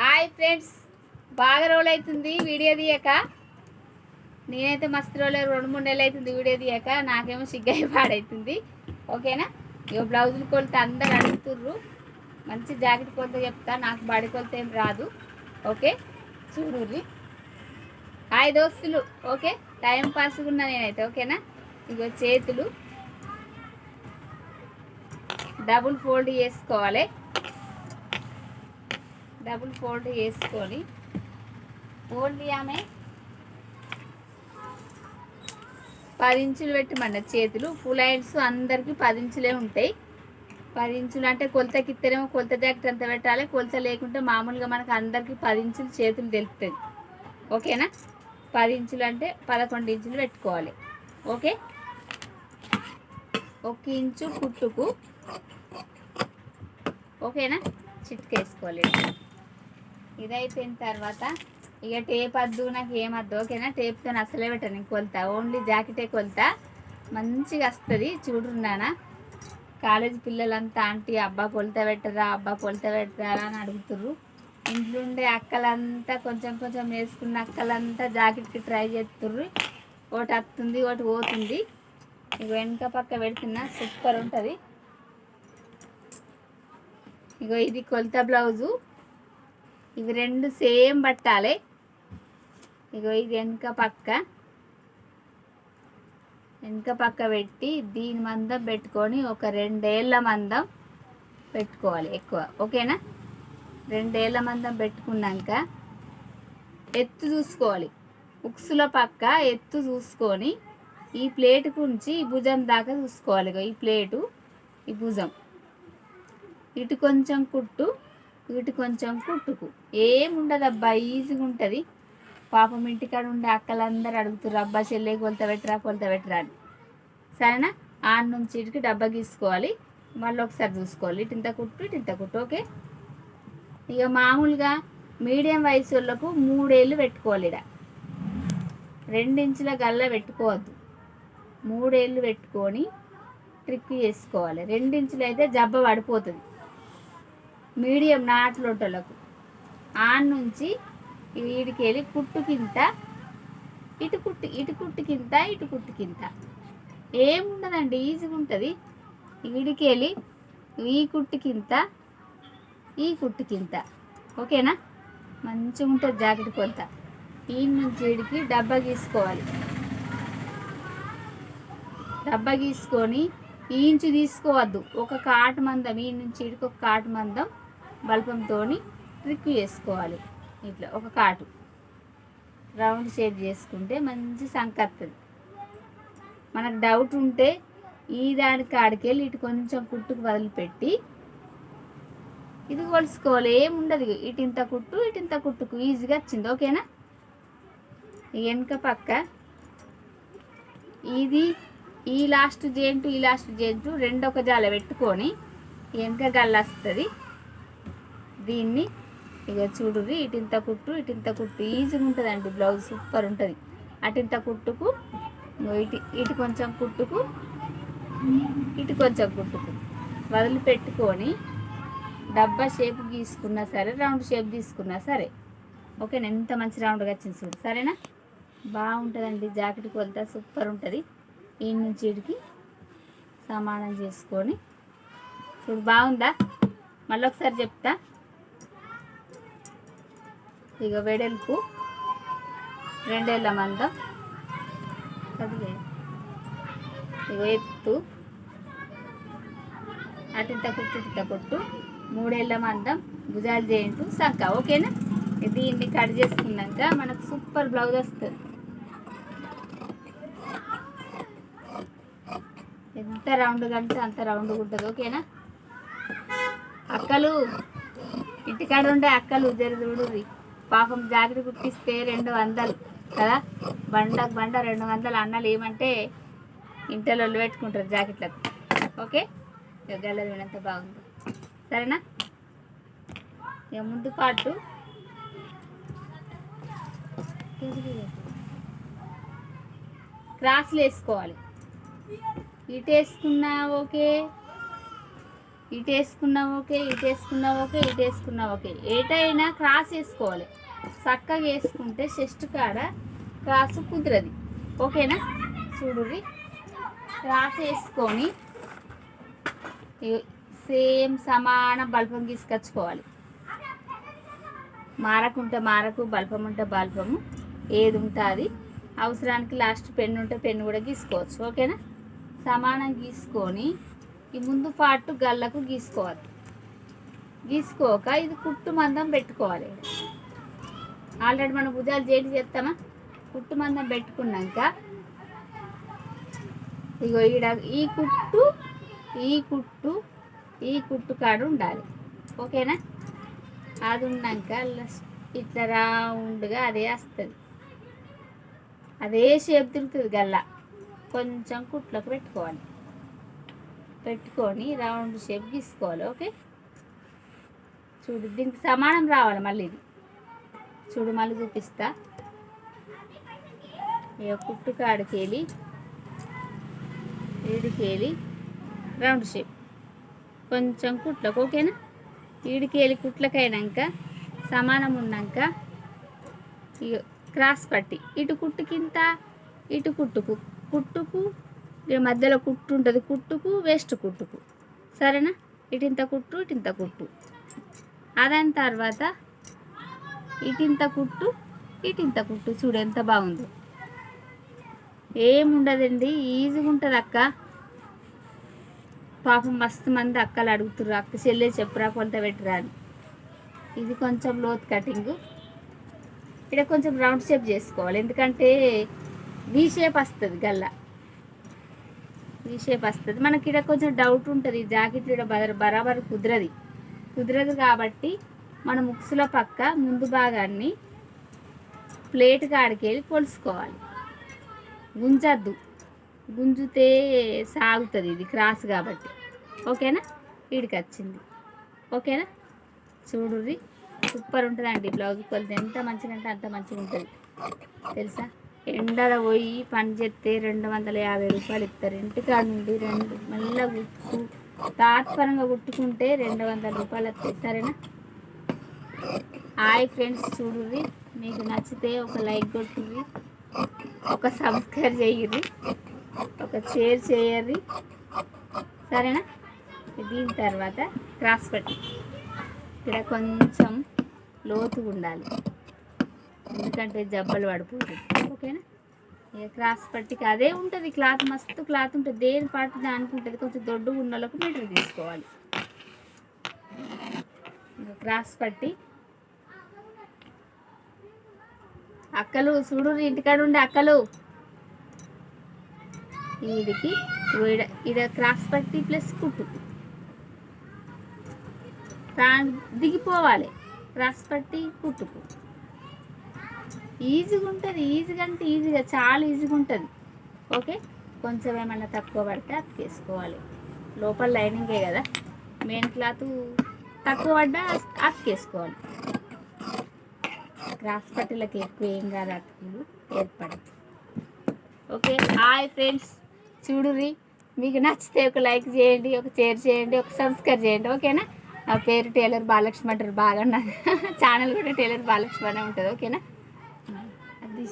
Hi friends, బాగా రోజులు అవుతుంది వీడియో తీయక. నేనైతే మస్తు రోజులు 2-3 నెలలు అవుతుంది వీడియో తీయక. నాకేమో సిగ్గాయి పాడవుతుంది. ఓకేనా? ఇక బ్లౌజులు కొలితే అందరు అడుగుతుర్రు. మంచి జాకెట్ కొలితే చెప్తా, నాకు బాడీ కొలితే ఏం రాదు. ఓకే, చూడుర్రి. హాయ్ దోస్తులు. ఓకే, టైం పాస్గా ఉన్నా నేనైతే. ఓకేనా? ఇగో చేతులు డబుల్ ఫోల్డ్ చేసుకోవాలి. డబుల్ ఫోల్డ్ చేసుకొని ఓన్లీ ఆమె 10 ఇంచులు పెట్టమన్న చేతులు. ఫుల్ హ్యాండ్స్ అందరికీ 10 ఇంచులే ఉంటాయి. 10 ఇంచులు అంటే కొలతకి ఇస్తేనేమో కొలత జాకెట్ అంత పెట్టాలి. కొలత లేకుంటే మామూలుగా మనకు అందరికీ 10 ఇంచులు చేతులు తెలుపుతుంది. ఓకేనా? 10 ఇంచులు అంటే 11 ఇంచులు పెట్టుకోవాలి. ఓకే, 1 ఇంచు కుట్టుకు. ఓకేనా? చిట్కేసుకోవాలి. ఇది అయిపోయిన తర్వాత ఇక టేప్ వద్దు, నాకు ఏమద్దు. ఓకేనా? టేప్తో అసలే పెట్టాను కొలత, ఓన్లీ జాకెటే కొలత. మంచిగా వస్తుంది. చూడున్నానా, కాలేజీ పిల్లలంతా ఆంటీ అబ్బా కొలత పెట్టరా, అబ్బా కొలత పెట్టరా అని అడుగుతుర్రు. ఇంట్లో ఉండే అక్కలంతా కొంచెం కొంచెం వేసుకున్న అక్కలంతా జాకెట్కి ట్రై చేస్తుర్రు. ఒకటి వస్తుంది, ఒకటి పోతుంది. ఇక వెనక పక్క పెడుతున్నా, సూపర్ ఉంటుంది. ఇగో ఇది కొలత బ్లౌజు. ఇవి 2 సేమ్ పట్టాలి. ఇగో ఇది వెనక పక్క పెట్టి దీని మందం పెట్టుకొని ఒక 2 ఏళ్ళ మందం పెట్టుకోవాలి ఎక్కువ. ఓకేనా? 2 ఏళ్ళ మందం పెట్టుకున్నాక ఎత్తు చూసుకోవాలి. ఉక్సుల పక్క ఎత్తు చూసుకొని ఈ ప్లేటు గురించి ఈ భుజం దాకా చూసుకోవాలి. ఇగో ఈ ప్లేటు, ఈ భుజం, ఇటు కొంచెం కుట్టు, ఇటు కొంచెం కుట్టుకు. ఏముండదు అబ్బా, ఈజీగా ఉంటుంది. పాపం ఇంటికాడ ఉండే అక్కలందరూ అడుగుతారు, అబ్బా చెల్లె కొలత పెట్టరా అని. సరేనా? ఆడ నుంచి ఇటుకి డబ్బా గీసుకోవాలి. మళ్ళీ ఒకసారి చూసుకోవాలి. ఇటు ఇంత కుట్టు, ఇటు ఇంత కుట్టు. ఓకే, ఇక మామూలుగా మీడియం వయసు వాళ్ళకు 3 ఏళ్ళు పెట్టుకోవాలి. ఇక్కడ 2 ఇంచుల గల్ల పెట్టుకోవద్దు. 3 ఏళ్ళు పెట్టుకొని ట్రిక్ చేసుకోవాలి. 2 ఇంచులు అయితే జబ్బ పడిపోతుంది. మీడియం నాట్లోటలకు ఆడ నుంచి వీడికి వెళ్ళి కుట్టుకింత, ఇటు కుట్టుకింత, ఇటు కుట్టుకింత. ఏముండదండి, ఈజీగా ఉంటుంది. వీడికి వెళ్ళి ఈ కుట్టుకింత, ఈ కుట్టుకింత. ఓకేనా? మంచిగా ఉంటుంది జాకెట్ కొలత. ఈ నుంచి వీడికి డబ్బా గీసుకోవాలి. డబ్బా గీసుకొని ఈ ఇంచు తీసుకోవద్దు. ఒక కాటు మందం, ఈ నుంచి వీడికి ఒక కాటు మందం బల్పంతో ట్రిక్ చేసుకోవాలి. ఇట్లా ఒక కాటు రౌండ్ షేప్ చేసుకుంటే మంచి సంకత్తది. మనకు డౌట్ ఉంటే ఈ దాని కాడికి వెళ్ళి ఇటు కొంచెం కుట్టుకు వదిలిపెట్టి ఇది కొలుసుకోవాలి. ఏముండదు. ఇటు ఇంత కుట్టు, ఇటు ఇంత కుట్టుకు. ఈజీగా వచ్చింది. ఓకేనా? వెనక పక్క ఇది ఈ లాస్ట్ జాయింట్, ఈ లాస్ట్ జాయింట్ 2 ఒక జాల పెట్టుకొని వెనక గల్ల వస్తుంది. దీన్ని ఇక చూడుర్రి, ఇటు ఇంత కుట్టు, ఇటు ఇంత కుట్టు. ఈజీగా ఉంటుందండి బ్లౌజ్, సూపర్ ఉంటుంది. అటు ఇంత కుట్టుకు, ఇటు కొంచెం కుట్టుకు, ఇటు కొంచెం కుట్టుకు వదిలిపెట్టుకొని డబ్బా షేప్ గీసుకున్నా సరే, రౌండ్ షేప్ తీసుకున్నా సరే. ఓకేనా? ఎంత మంచి రౌండ్గా వచ్చింది చూడు. సరేనా? బాగుంటుందండి జాకెట్ కొలత, సూపర్ ఉంటుంది. ఈ నుంచి ఇడికి సమానం చేసుకొని చూడు. బాగుందా? మళ్ళీ ఒకసారి చెప్తా. ఇక వెడల్పు 2 ఏళ్ళ మందం, ఇక ఎత్తు అటింత కుట్టు, ఇటింత కుట్టు, 3 ఏళ్ళ మందం, భుజాలు చేయింటు, సంక. ఓకేనా? దీన్ని కట్ చేసుకున్నాక మనకు సూపర్ బ్లౌజ్ వస్తుంది. ఎంత రౌండ్ కంటే అంత రౌండ్గా ఉంటుంది. ఓకేనా? అక్కలు, ఇంటికాడ ఉండే అక్కలు జర చూడుర్రి. పాపం జాకెట్ కుట్టిస్తే 200 కదా, బండకు బండ 200 అన్నలు. ఏమంటే ఇంట్లో పెట్టుకుంటారు జాకెట్లకు. ఓకే, గల్లది ఎంత బాగుంది. సరేనా? ఇక ముందు పాటు క్రాస్లు వేసుకోవాలి. ఇటు వేసుకున్నా ఓకే, ఇటు వేసుకున్నా ఓకే, ఇటు వేసుకున్నా ఓకే, ఇటు వేసుకున్నా ఓకే. ఏటైనా క్రాస్ వేసుకోవాలి. చక్కగా వేసుకుంటే చెస్ట్ కాడ క్రాస్ కుదరది. ఓకేనా? చూడుర్రి, క్రాస్ వేసుకొని సేమ్ సమాన బల్పం తీసుకొచ్చుకోవాలి. మారకుంటే మారకు, బల్పం ఉంటే బల్పము, ఏది ఉంటుంది. అవసరానికి లాస్ట్ పెన్ను ఉంటే పెన్ను కూడా గీసుకోవచ్చు. ఓకేనా? సమానం గీసుకొని ఈ ముందు పార్ట్ గల్లకు గీసుకోవాలి. గీసుకోక ఇది కుట్టు మందం పెట్టుకోవాలి. ఆల్రెడీ మనం భుజాలు జేటి చేస్తామా, కుట్టు మందం పెట్టుకున్నాక ఇగో ఈడ ఈ కుట్టు కాడు ఉండాలి. ఓకేనా? అది ఉన్నాక ఇట్లా రౌండ్గా అదే వస్తుంది, అదే షేప్ తిరుగుతుంది. గల్ల కొంచెం కుట్లకు పెట్టుకొని రౌండ్ షేప్ గీసుకోవాలి. ఓకే? చూడు, దీనికి సమానం రావాలి. మళ్ళీ ఇది చూడు, మళ్ళీ చూపిస్తా. ఇక కుట్టు కాడికెళ్ళి ఈడికెళ్ళి రౌండ్ షేప్ కొంచెం కుట్లకు. ఓకేనా? ఈడికెళ్ళి కుట్లకైనాక సమానం ఉన్నాక ఇక క్రాస్ పట్టి ఇటు కుట్టుకింత, ఇటు కుట్టుకు మధ్యలో కుట్టు ఉంటుంది. కుట్టుకు వేస్ట్ కుట్టుకు, సరేనా? ఇటింత కుట్టు, ఇటింత కుట్టు. అదైన తర్వాత ఇటింత కుట్టు, ఇటింత కుట్టు. చూడు ఎంత బాగుందో. ఏముండదండి, ఈజీగా ఉంటుంది అక్క. పాపం మస్తు మంది అక్కలు అడుగుతుర్రు, అక్క చెల్లె చెప్పురా కొలత పెట్టిరా అని. ఇది కొంచెం లోతు కటింగు. ఇక్కడ కొంచెం రౌండ్ షేప్ చేసుకోవాలి, ఎందుకంటే వీ షేప్ వస్తుంది. గల్ల వీ షేప్ వస్తుంది. మనకి ఇక్కడ కొంచెం డౌట్ ఉంటుంది, జాకెట్ ఇక్కడ బరాబర్ కుదరదు కాబట్టి మనం ముక్సుల పక్క ముందు భాగాన్ని ప్లేట్ కాడికెళ్ళి కొలుసుకోవాలి. గుంజద్దు, గుంజితే సాగుతుంది ఇది క్రాస్ కాబట్టి. ఓకేనా? వీడికి వచ్చింది. ఓకేనా? చూడుర్రి, సూపర్ ఉంటుందండి బ్లౌజ్ కొలత. ఎంత మంచిగా అంటే అంత మంచిగా ఉంటుంది తెలుసా. ఎండలో పోయి పని చేస్తే 250 రూపాయలు ఇస్తారు. ఇంటికాడ నుండి మళ్ళీ తాత్పరంగా కుట్టుకుంటే 200 రూపాయలు వస్తాయి. సరేనా? హాయ్ ఫ్రెండ్స్, చూడుర్రి, మీకు నచ్చితే ఒక లైక్ కొట్టుర్రి, ఒక సబ్స్క్రైబ్ చెయ్యర్రి, ఒక షేర్ చేయర్రి. సరేనా? దీని తర్వాత క్రాస్ పట్టి ఇక్కడ కొంచెం లోతుగా ఉండాలి, ఎందుకంటే జబ్బలు పడిపోతుంది. ఓకేనా? ఇక క్రాస్ పట్టికి అదే ఉంటుంది క్లాత్, మస్తు క్లాత్ ఉంటుంది. దేని పాటు దానికి ఉంటుంది. కొంచెం దొడ్డు ఉన్నోళ్ళకు మీటర్ తీసుకోవాలి. ఇంకా క్రాస్ పట్టి అక్కలు చూడు, ఇంటికాడ ఉండే అక్కలు, వీడికి ఈడ క్రాస్ పట్టి ప్లస్ కుట్టు దిగిపోవాలి. క్రాస్ పట్టి కుట్టుకు ఈజీగా ఉంటుంది. ఈజీగా అంటే ఈజీగా, చాలా ఈజీగా ఉంటుంది. ఓకే? కొంచెం ఏమైనా తక్కువ పడితే అతికేసుకోవాలి. లోపల లైనింగే కదా, మెయిన్ క్లాత్ తక్కువ పడ్డా అతికేసుకోవాలి. క్రాస్ పట్టీలకు ఎక్కువ ఏం కాదు, అతుకులు ఏర్పడదు. ఓకే? హాయ్ ఫ్రెండ్స్, చూడుర్రి, మీకు నచ్చితే ఒక లైక్ చేయండి, ఒక షేర్ చేయండి, ఒక సబ్స్క్రైబ్ చేయండి. ఓకేనా? నా పేరు టైలర్ బాలలక్ష్మి అంటారు. బాగా ఛానల్ కూడా టైలర్ బాలలక్ష్మి అనే ఉంటుంది. ఓకేనా? అది